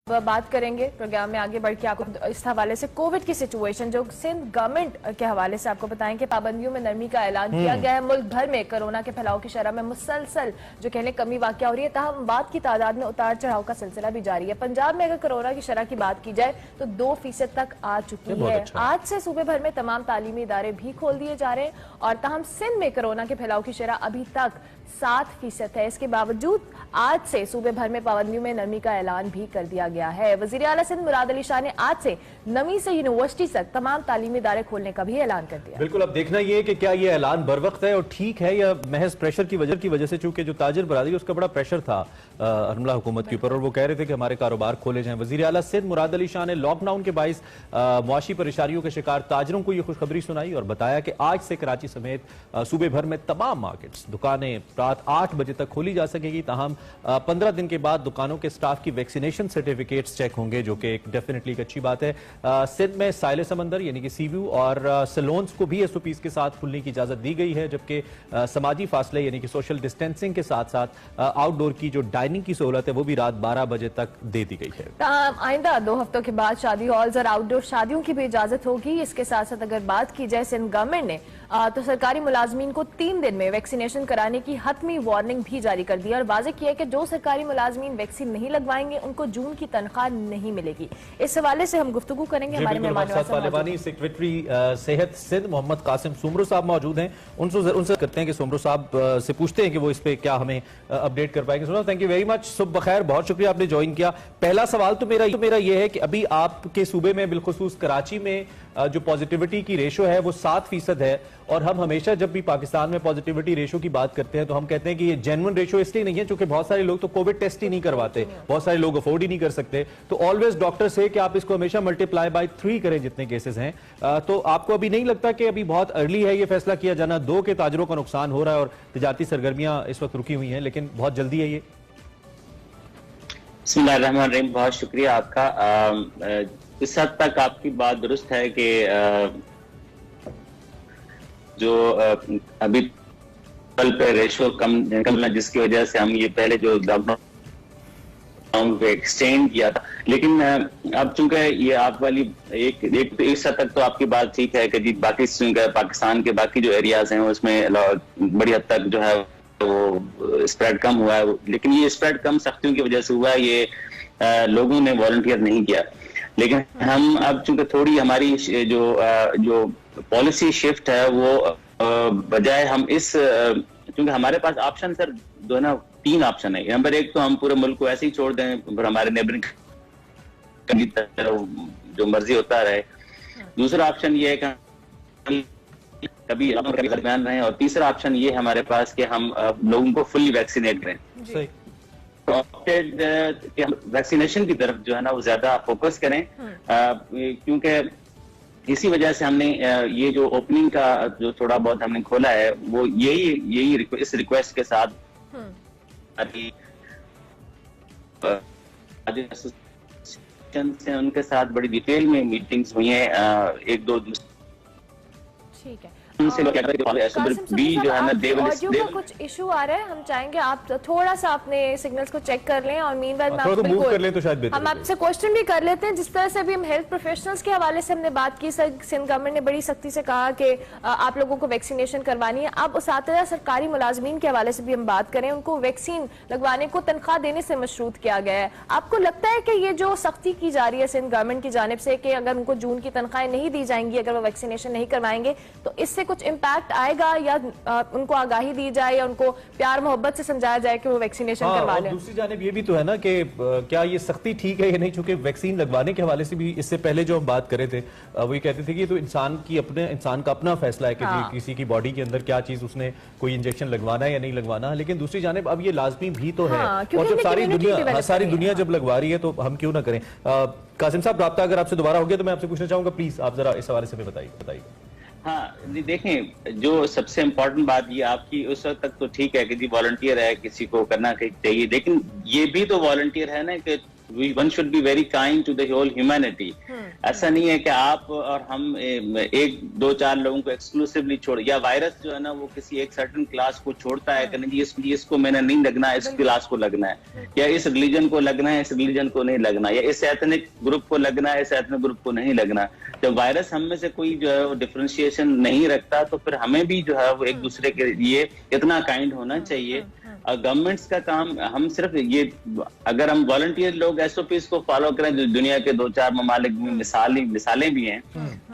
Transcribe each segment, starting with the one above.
बात करेंगे प्रोग्राम में आगे बढ़ के आपको इस हवाले से कोविड की सिचुएशन जो सिंध गवर्नमेंट के हवाले से आपको बताएं कि पाबंदियों में नरमी का ऐलान किया गया है। मुल्क भर में कोरोना के फैलाव की शरह में मुसलसल जो कहने कमी वाक़या हो रही है, ताहम बात की तादाद में उतार चढ़ाव का सिलसिला भी जारी है। पंजाब में अगर कोरोना की शरह की बात की जाए तो 2% तक आ चुकी है। आज से सूबे भर में तमाम तालीमी इदारे भी खोल दिए जा रहे हैं और ताहम सिंध में कोरोना के फैलाव की शरह अभी तक 7% है। इसके बावजूद आज से सूबे भर में पाबंदियों में नरमी का ऐलान भी कर दिया गया है। वज़ीर आला सिंध मुराद अली शाह ने आज से नवी से यूनिवर्सिटी तक तमाम तालीमी इदारे खोलने का भी ऐलान कर दिया। बिल्कुल, अब देखना ये है कि क्या ये ऐलान बर वक्त है और ठीक है या महज प्रेशर की वजह से, चूंकि जो ताजिर बरादरी उसका बड़ा प्रेशर था हरमला हुकूमत के ऊपर और वो कह रहे थे कि हमारे कारोबार खोले जाएं। वज़ीर आला सिंध मुराद अली शाह ने लॉकडाउन के बाइस मुआशी परेशानियों के शिकार ताजरों को ये खुशखबरी सुनाई और बताया कि आज से कराची समेत सूबे भर में तमाम मार्केट्स दुकानें रात 8 बजे तक खोली जा सकेगी। ताहम 15 दिन के बाद दुकानों के स्टाफ की वैक्सीनेशन सर्टिफिकेट्स चेक होंगे, जो कि एक डेफिनेटली एक अच्छी बात है। सिंध में साइले समंदर यानी कि सी व्यू और सलोन्स को भी SOPs के साथ खुलने की इजाजत दी गई है, जबकि समाजी फासले यानी कि सोशल डिस्टेंसिंग के साथ साथ आउटडोर की जो डाइनिंग की सहूलत है वो भी रात 12 बजे तक दे दी गई है। आइंदा 2 हफ्तों के बाद शादी हॉल्स और आउटडोर शादियों की भी इजाजत होगी। इसके साथ साथ अगर बात की जाए सिंध गवर्नमेंट ने तो सरकारी मुलाजमीन को 3 दिन में वैक्सीनेशन कराने की हतमी वार्निंग भी जारी कर दी और वाज़ेह किया कि जो सरकारी मुलाजमीन वैक्सीन नहीं लगवाएंगे उनको जून की तनख्वाह नहीं मिलेगी। इस हवाले से हम गुफ्तगू करेंगे। हमारे मेहमान सेक्रेटरी सेहत सिंध मोहम्मद कासिम सुमरो साहब मौजूद हैं। उनसे करते हैं कि सुमरो साहब से पूछते हैं कि वो इस पे क्या हमें अपडेट कर पाएंगे। Soomro, thank you very much, सुबह बखैर, बहुत शुक्रिया आपने ज्वाइन किया। पहला सवाल तो मेरा ये है कि अभी आपके सूबे में बिलखुसूस कराची में जो पॉजिटिविटी की रेशो है वो 7% है और हम हमेशा जब भी पाकिस्तान में पॉजिटिविटी रेशो की बात करते हैं तो हम कहते हैं कि ये जेन्युइन रेशो इसलिए नहीं है क्योंकि बहुत सारे लोग तो कोविड टेस्ट ही नहीं करवाते, बहुत सारे लोग अफोर्ड ही नहीं कर सकते। तो ऑलवेज डॉक्टर से कि आप इसको हमेशा मल्टीप्लाई बाय 3 करें जितने केसेस हैं। तो आपको अभी नहीं लगता कि अभी बहुत अर्ली है ये फैसला किया जाना? 2 के ताजरों का नुकसान हो रहा है और तिजारती सरगर्मियां इस वक्त रुकी हुई हैं, लेकिन बहुत जल्दी है ये। बिस्मिल्लाहिर्रहमानिर्रहीम, बहुत शुक्रिया आपका। इस हद तक आपकी बात दुरुस्त है कि जो अभी कल पे रेशो कम निकलना जिसकी वजह से हम ये पहले जो लॉकडाउन पे एक्सटेंड किया था, लेकिन अब चूंकि ये आप वाली एक हद तक तो आपकी बात ठीक है कि जी बाकी पाकिस्तान के बाकी जो एरियाज हैं उसमें बड़ी हद तक जो है वो स्प्रेड कम हुआ है, लेकिन ये स्प्रेड कम सख्तियों की वजह से हुआ है, ये लोगों ने वॉलंटियर नहीं किया। लेकिन हम अब चूंकि थोड़ी हमारी जो पॉलिसी शिफ्ट है वो बजाय हम इस क्योंकि हमारे पास ऑप्शन सर जो है ना 3 ऑप्शन है। नंबर 1 तो हम पूरे मुल्क को ऐसे ही छोड़ दें पर हमारे नेबरिंग जो मर्जी होता रहे। दूसरा ऑप्शन ये है कि कभी दरमियान रहे और तीसरा ऑप्शन ये हमारे पास कि हम लोगों को फुली वैक्सीनेट करें। वैक्सीनेशन की तरफ जो है ना वो ज्यादा फोकस करें, क्योंकि इसी वजह से हमने ये जो ओपनिंग का जो थोड़ा बहुत हमने खोला है वो यही इस रिक्वेस्ट के साथ से उनके साथ बड़ी डिटेल में मीटिंग्स हुई हैं 1-2 दिन। ठीक है, ऑडियो का कुछ इशू आ रहा है, हम चाहेंगे आप थोड़ा सा अपने सिग्नल्स को चेक कर लें और मीनवाइल हम आपसे क्वेश्चन भी कर लेते हैं। जिस तरह से अभी हम हेल्थ प्रोफेशनल्स के हवाले से हमने बात की, सिंध गवर्नमेंट ने बड़ी सख्ती से कहा कि आप लोगों को वैक्सीनेशन करवानी है। अब उसातिज़ा सरकारी मुलाजमीन के हवाले से भी हम बात करें, उनको वैक्सीन लगवाने को तनख्वाह देने से मशरूत किया गया है। आपको लगता है कि ये जो सख्ती की जा रही है सिंध गवर्नमेंट की जानिब से कि अगर उनको जून की तनख्वाहें नहीं दी जाएंगी अगर वो वैक्सीनेशन नहीं करवाएंगे तो इससे कुछ इम्पैक्ट आएगा, या उनको आगाही दी जाए या उनको प्यार मोहब्बत से समझाया जाए कि वो वैक्सीनेशन करवा लें? दूसरी जानिब ये भी तो है ना कि क्या ये सख्ती ठीक है या नहीं, चूंकि वैक्सीन लगवाने के हवाले से भी इससे पहले जो हम बात कर रहे थे वही कहते थे कि तो इंसान का अपना फैसला है कि किसी की बॉडी के अंदर क्या चीज उसने कोई इंजेक्शन लगवाना है या नहीं लगवाना। लेकिन दूसरी जानिब अब ये लाजमी भी तो है और जब सारी दुनिया जब लगवा रही है तो हम क्यों ना करें। कासिम साहब, राब्ता अगर आपसे दोबारा हो गया तो मैं आपसे पूछना चाहूंगा, प्लीज आप जरा इस हवाले से बताइए। हाँ जी, देखें जो सबसे इम्पोर्टेंट बात ये आपकी उस वक्त तक तो ठीक है कि जी वॉलंटियर है, किसी को करना चाहिए, लेकिन ये भी तो वॉलंटियर है ना कि one should be very kind to the whole humanity. ऐसा नहीं है कि आप और हम एक दो चार लोगों को एक्सक्लूसिवली छोड़, या वायरस जो है ना वो किसी एक सर्टेन क्लास को छोड़ता है कि नहीं इसको मैंने नहीं लगना है, इस क्लास को लगना है, या इस रिलीजन को लगना है, इस रिलीजन को नहीं लगना, या इस एथनिक ग्रुप को लगना है, इस एथनिक ग्रुप को नहीं लगना। जब वायरस हम में से कोई जो है वो डिफरेंशिएशन नहीं रखता तो फिर हमें भी जो है वो एक दूसरे के लिए इतना काइंड होना चाहिए। गवर्नमेंट्स का काम, हम सिर्फ ये, अगर हम वॉलंटियर लोग एसओपीज को फॉलो करें जो दुनिया के दो चार ममालिक में मिसालें भी हैं,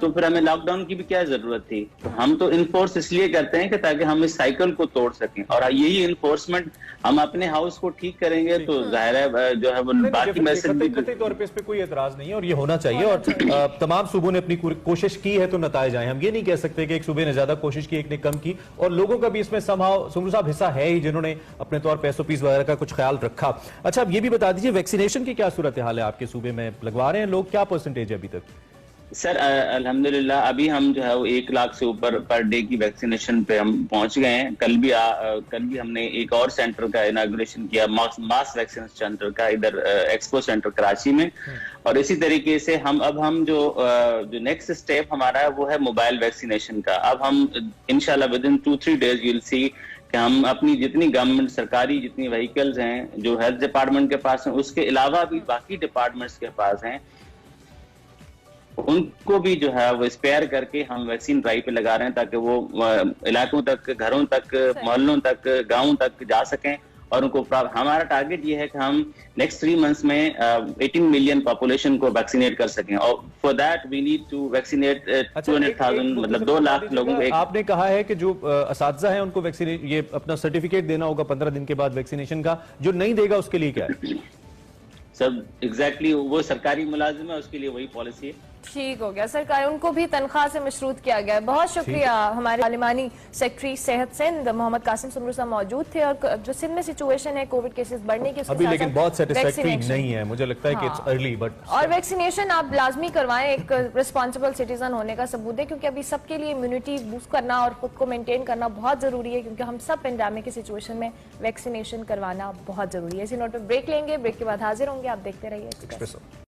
तो फिर हमें लॉकडाउन की भी क्या जरूरत थी। तो हम तो इन्फोर्स इसलिए करते हैं कि ताकि हम इस साइकिल को तोड़ सकें, और यही इन्फोर्समेंट हम अपने हाउस को ठीक करेंगे तो जाहिर है जो है वो बाकी मैसेज भी तौर पे इस पे कोई एतराज नहीं है और ये होना चाहिए। और तमाम सूबों ने अपनी कोशिश की है तो नताइज आए। हम ये नहीं कह सकते कि एक सूबे ने ज्यादा कोशिश की, एक ने कम की, और लोगों का भी इसमें समहाउ सुमरू साहब हिस्सा है ही जिन्होंने अपने तौर पे एसओपीज वगैरह का कुछ ख्याल रखा। अच्छा, अब ये भी बता दीजिए वैक्सीनेशन की क्या सूरत हाल है आपके सूबे में, लगवा रहे हैं लोग, क्या परसेंटेज है अभी तक? सर अल्हम्दुलिल्लाह अभी हम जो है वो 1 लाख से ऊपर पर डे की वैक्सीनेशन पे हम पहुंच गए हैं। कल भी हमने एक और सेंटर का इनाग्रेशन किया, मास वैक्सीन सेंटर का, इधर एक्सपो सेंटर कराची में। और इसी तरीके से हम जो नेक्स्ट स्टेप हमारा है वो है मोबाइल वैक्सीनेशन का। अब हम इंशाल्लाह with in 2-3 days you will see कि हम अपनी जितनी गवर्नमेंट सरकारी जितनी व्हीकल्स हैं जो हेल्थ डिपार्टमेंट के पास हैं, उसके अलावा भी बाकी डिपार्टमेंट्स के पास हैं, उनको भी जो है वो स्पेयर करके हम वैक्सीन ड्राइव पे लगा रहे हैं ताकि वो इलाकों तक, घरों तक, मोहल्लों तक, गांवों तक जा सकें। और उनको, हमारा टारगेट ये है कि हम नेक्स्ट 3 मंथ्स में 18 मिलियन पॉपुलेशन को वैक्सीनेट कर सकें, और for that we need to vaccinate 200,000, मतलब 2 लाख लोगों को। आपने कहा है कि जो असातिज़ा हैं उनको वैक्सीनेट, ये अपना सर्टिफिकेट देना होगा 15 दिन के बाद वैक्सीनेशन का, जो नहीं देगा उसके लिए क्या है? सब एग्जैक्टली वो सरकारी मुलाजिम है, उसके लिए वही पॉलिसी है। ठीक हो गया, सरकार उनको भी तनख्वाह से मशरूत किया गया है। बहुत शुक्रिया। हमारे पार्लिमानी सेक्रेटरी सेहत सिंध मोहम्मद कासिम सुमरू साहब मौजूद थे। और जो सिंध में सिचुएशन है कोविड केसेस बढ़ने की, अभी लेकिन बहुत सेटिस्फैक्टरी नहीं है, मुझे लगता है कि इट्स अर्ली, बट और वैक्सीनेशन आप लाजमी करवाएं, एक रिस्पॉन्सिबल सिटीजन होने का सबूत है, क्योंकि अभी सबके लिए इम्यूनिटी बूस्ट करना और खुद को मेंटेन करना बहुत जरूरी है, क्योंकि हम सब पेंडेमिक की सिचुएशन में वैक्सीनेशन करवाना बहुत जरूरी है। इसी नोट पर ब्रेक लेंगे, ब्रेक के बाद हाजिर होंगे, आप देखते रहिए एक्सप्रेस।